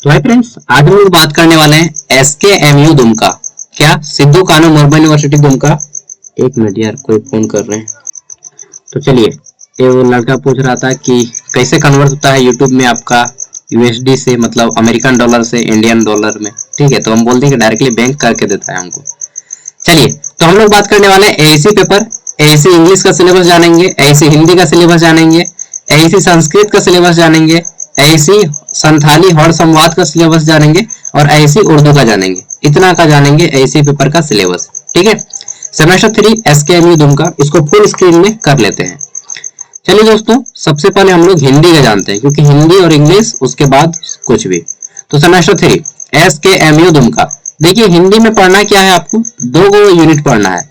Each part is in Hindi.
तो हाय फ्रेंड्स, आज हम लोग बात करने वाले हैं SKMU दुमका। क्या सिद्धू कानू मुर्मू यूनिवर्सिटी दुमका। एक मिनट यार, कोई फोन कर रहे हैं। तो चलिए, ये वो लड़का पूछ रहा था कि कैसे कन्वर्ट होता है यूट्यूब में आपका USD से, मतलब अमेरिकन डॉलर से इंडियन डॉलर में। ठीक है, तो हम बोल दें कि डायरेक्टली बैंक करके देता है हमको। चलिए, तो हम लोग बात करने वाले हैं AEC पेपर। AEC इंग्लिश का सिलेबस जानेंगे, AEC हिंदी का सिलेबस जानेंगे, AEC संस्कृत का सिलेबस जानेंगे, AEC संथाली हॉर संवाद का सिलेबस जानेंगे और AEC उर्दू का जानेंगे। इतना का जानेंगे AEC पेपर का सिलेबस। ठीक है, सेमेस्टर 3 SKMU दुमका, इसको फुल स्क्रीन में कर लेते हैं। चलिए दोस्तों, सबसे पहले हम लोग हिंदी का जानते हैं, क्योंकि हिंदी और इंग्लिश उसके बाद कुछ भी। तो सेमेस्टर 3 SKMU दुमका। देखिए, हिंदी में पढ़ना क्या है, आपको दो गो यूनिट पढ़ना है।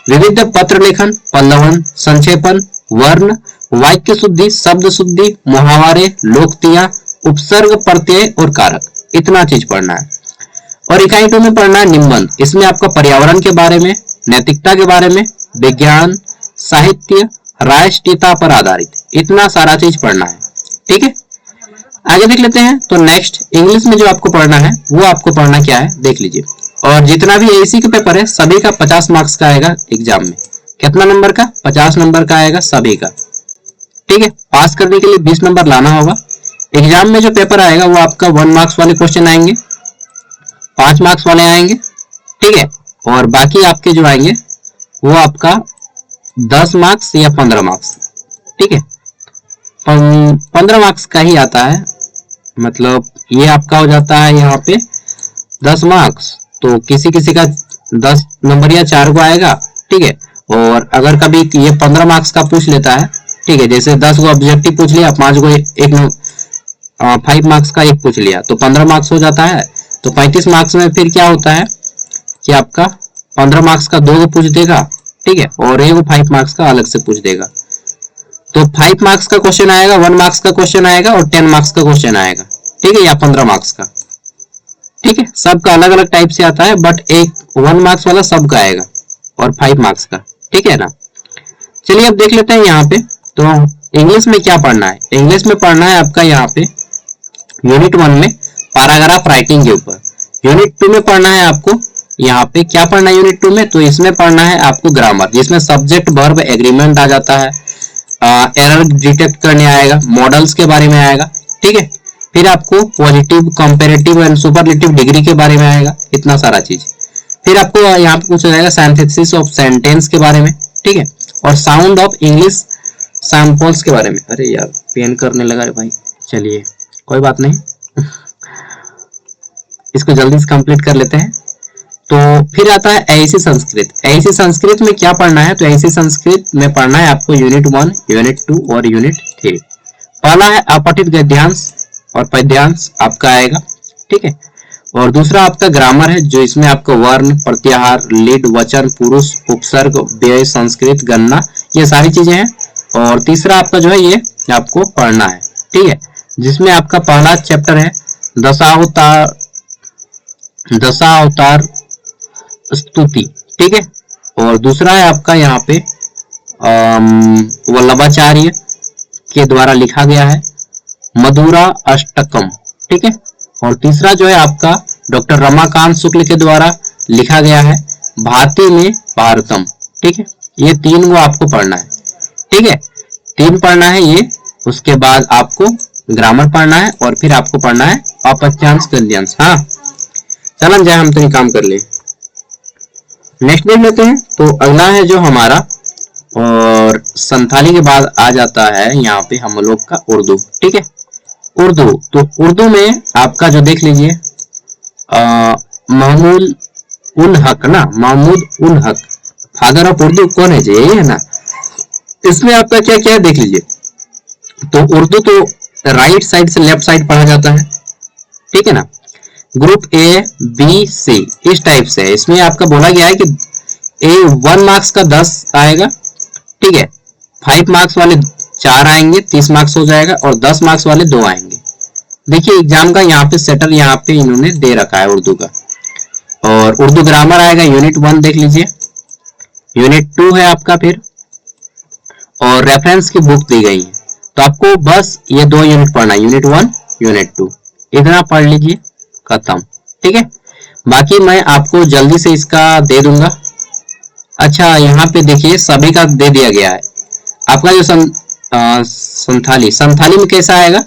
विविध पत्र लेखन, पल्लवन, संक्षेपण, वर्ण, वाक्य शुद्धि, शब्द शुद्धि, मुहावरे, लोकोक्तियां, उपसर्ग, प्रत्यय और कारक। इतना चीज पढ़ना है। और इकाई 2 में पढ़ना है निबंध। इसमें आपका पर्यावरण के बारे में, नैतिकता के बारे में, विज्ञान, साहित्य, राष्ट्रीयता पर आधारित, इतना सारा चीज पढ़ना है। ठीक है, आगे देख लेते हैं। तो नेक्स्ट इंग्लिश में जो आपको पढ़ना है, वो आपको पढ़ना क्या है देख लीजिए। और जितना भी AEC का पेपर है, सभी का 50 मार्क्स का आएगा एग्जाम में। कितना नंबर का? 50 नंबर का आएगा सभी का। ठीक है, पास करने के लिए 20 नंबर लाना होगा। एग्जाम में जो पेपर आएगा वो आपका 1 मार्क्स वाले क्वेश्चन आएंगे, 5 मार्क्स वाले आएंगे। ठीक है, और बाकी आपके जो आएंगे वो आपका 10 मार्क्स या 15 मार्क्स। ठीक है, 15 मार्क्स का ही आता है, मतलब ये आपका हो जाता है यहाँ पे 10 मार्क्स। तो किसी किसी का 10 नंबर या 4 को आएगा। ठीक है, और अगर कभी ये 15 मार्क्स का पूछ लेता है, ठीक है, जैसे 10 को ऑब्जेक्टिव पूछ लिया, 5 को एक 5 मार्क्स का एक पूछ लिया, तो 15 मार्क्स हो जाता है। तो 35 मार्क्स में फिर क्या होता है कि आपका 15 मार्क्स का 2 को पूछ देगा। ठीक है, और एक 5 मार्क्स का अलग से पूछ देगा। तो 5 मार्क्स का क्वेश्चन आएगा, 1 मार्क्स का क्वेश्चन आएगा और 10 मार्क्स का क्वेश्चन आएगा। ठीक है, या 15 मार्क्स का। ठीक है, सबका अलग अलग टाइप से आता है, बट एक 1 मार्क्स वाला सबका आएगा और 5 मार्क्स का। ठीक है ना। चलिए अब देख लेते हैं यहाँ पे। तो इंग्लिश में क्या पढ़ना है? इंग्लिश में पढ़ना है आपका यहाँ पे यूनिट 1 में पैराग्राफ राइटिंग के ऊपर। यूनिट 2 में पढ़ना है आपको यहाँ पे क्या पढ़ना है यूनिट 2 में? तो इसमें पढ़ना है आपको ग्रामर, जिसमें सब्जेक्ट वर्ब एग्रीमेंट आ जाता है, एरर डिटेक्ट करने आएगा, मॉडल्स के बारे में आएगा। ठीक है, फिर आपको positive, comparative and superlative degree के बारे में आएगा, इतना सारा चीज। फिर आपको यहाँ पे पूछा जाएगा सिंथेसिस ऑफ सेंटेंस के बारे में। ठीक है, और साउंड ऑफ इंग्लिश सैंपल्स के बारे में। अरे यार, पेन करने लगा रे भाई। चलिए कोई बात नहीं, इसको जल्दी से कंप्लीट कर लेते हैं। तो फिर आता है AEC संस्कृत। AEC संस्कृत में क्या पढ़ना है? तो AEC संस्कृत में पढ़ना है आपको यूनिट 1, यूनिट 2 और यूनिट 3। पहला है अपठित गद्यांश और पद्यांश आपका आएगा। ठीक है, और दूसरा आपका ग्रामर है, जो इसमें आपका वर्ण, प्रत्याहार, लीड, वचन, पुरुष, उपसर्ग, व्यय, संस्कृत, गणना, ये सारी चीजें हैं। और तीसरा आपका जो है ये आपको पढ़ना है। ठीक है, जिसमें आपका पहला चैप्टर है दशावतार स्तुति। ठीक है, और दूसरा है आपका यहाँ पे वल्लभाचार्य के द्वारा लिखा गया है मधुरा अष्टकम। ठीक है, और तीसरा जो है आपका डॉक्टर रमाकांत शुक्ल के द्वारा लिखा गया है भाति में भारतम। ठीक है, ये 3 को आपको पढ़ना है। ठीक है, 3 पढ़ना है ये। उसके बाद आपको ग्रामर पढ़ना है और फिर आपको पढ़ना है अपच्यांश गद्यांश। हाँ, चलन जाए, हम तो काम कर ले। नेक्स्ट देख लेते हैं। तो अगला है जो हमारा, और संथाली के बाद आ जाता है यहाँ पे हम लोग का उर्दू। ठीक है, उर्दू। तो उर्दू में आपका जो देख लीजिए महमूद उल हक ना, महमूद उल हक, फादर ऑफ उर्दू कौन है जी? यही है ना। इसमें आपका क्या क्या है देख लीजिए। तो उर्दू तो राइट साइड से लेफ्ट साइड पढ़ा जाता है। ठीक है ना, ग्रुप A, B, C इस टाइप से है। इसमें आपका बोला गया है कि A 1 मार्क्स का 10 आएगा। ठीक है, 5 मार्क्स वाले 4 आएंगे, 30 मार्क्स हो जाएगा, और 10 मार्क्स वाले 2 आएंगे। देखिए एग्जाम का यहाँ पे सेटर यहाँ पे इन्होंने दे रखा है उर्दू का। और उर्दू ग्रामर आएगा यूनिट 1 देख लीजिए, यूनिट 2 है आपका फिर, और रेफरेंस की बुक दी गई है। तो आपको बस ये 2 यूनिट पढ़ना है, यूनिट 1, यूनिट 2। इतना पढ़ लीजिए, खत्म। ठीक है, बाकी मैं आपको जल्दी से इसका दे दूंगा। अच्छा, यहाँ पे देखिए सभी का दे दिया गया है। आपका जो संथाली, संथाली में कैसा आएगा,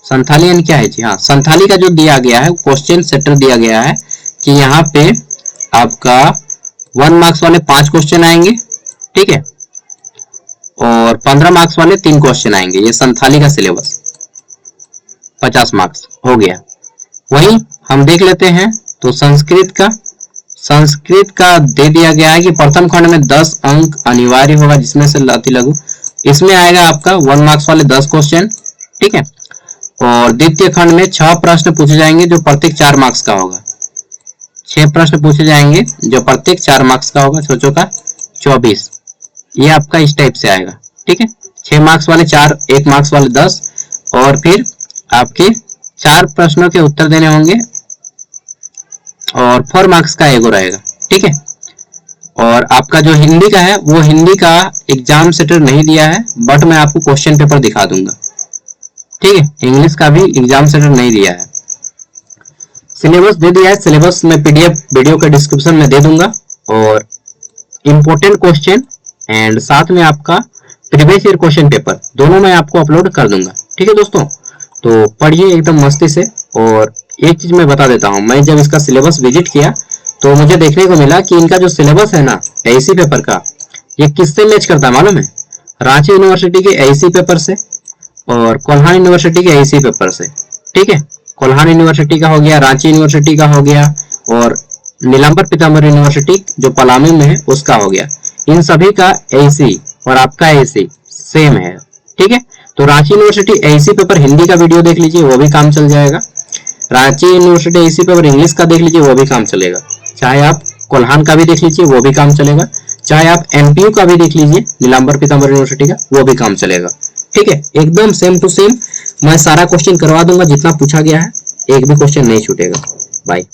संथाली यानी क्या है जी, हाँ संथाली का जो दिया गया है क्वेश्चन सेटर दिया गया है कि यहाँ पे आपका 1 मार्क्स वाले 5 क्वेश्चन आएंगे, ठीक है, और 15 मार्क्स वाले 3 क्वेश्चन आएंगे। ये संथाली का सिलेबस 50 मार्क्स हो गया। वहीं हम देख लेते हैं तो संस्कृत का दे दिया गया है कि प्रथम खंड में 10 अंक अनिवार्य होगा, जिसमें से अति लघु, इसमें आएगा आपका 1 मार्क्स वाले 10 क्वेश्चन, ठीक है, और द्वितीय खंड में 6 प्रश्न पूछे जाएंगे जो प्रत्येक 4 मार्क्स का होगा। 6 प्रश्न पूछे जाएंगे जो प्रत्येक 4 मार्क्स का होगा, सोचो का 24, ये आपका इस टाइप से आएगा, ठीक है। 6 मार्क्स वाले 4, 1 मार्क्स वाले 10, और फिर आपके 4 प्रश्नों के उत्तर देने होंगे और 4 मार्क्स का एगो रहेगा, ठीक है। और आपका जो हिंदी का है वो हिंदी का एग्जाम सेटर नहीं दिया है, बट मैं आपको क्वेश्चन पेपर दिखा दूंगा, ठीक है। इंग्लिश का भी एग्जाम सेटर नहीं दिया है। सिलेबस दे दिया है, सिलेबस में पीडीएफ वीडियो के डिस्क्रिप्शन में दे दूंगा, और इंपॉर्टेंट क्वेश्चन एंड साथ में आपका प्रीवियस ईयर क्वेश्चन पेपर दोनों मैं आपको अपलोड कर दूंगा, ठीक है दोस्तों। तो पढ़िए एकदम मस्ती से। और एक चीज मैं बता देता हूँ, मैं जब इसका सिलेबस विजिट किया तो मुझे देखने को मिला कि इनका जो सिलेबस है ना एआईसी पेपर का, ये किससे मैच करता है मालूम है, रांची यूनिवर्सिटी के एआईसी पेपर से और कोल्हान यूनिवर्सिटी के एआईसी पेपर से, ठीक है। कोल्हान यूनिवर्सिटी का हो गया, रांची यूनिवर्सिटी का हो गया, और नीलांबर पीताम्बर यूनिवर्सिटी जो पलामू में है उसका हो गया। इन सभी का एआईसी और आपका एआईसी सेम है, ठीक है। तो Ranchi university AIC paper Hindi का वीडियो देख लीजिए, वो भी काम चल जाएगा। Ranchi university AIC paper English का देख लीजिए, वो भी काम चलेगा। चाहे आप कोल्हान का भी देख लीजिए, वो भी काम चलेगा। चाहे आप एमपीयू का भी देख लीजिए, नीलांबर पीताम्बर यूनिवर्सिटी का, वो भी काम चलेगा, ठीक है। एकदम सेम टू सेम मैं सारा क्वेश्चन करवा दूंगा जितना पूछा गया है, एक भी क्वेश्चन नहीं छूटेगा। बाय।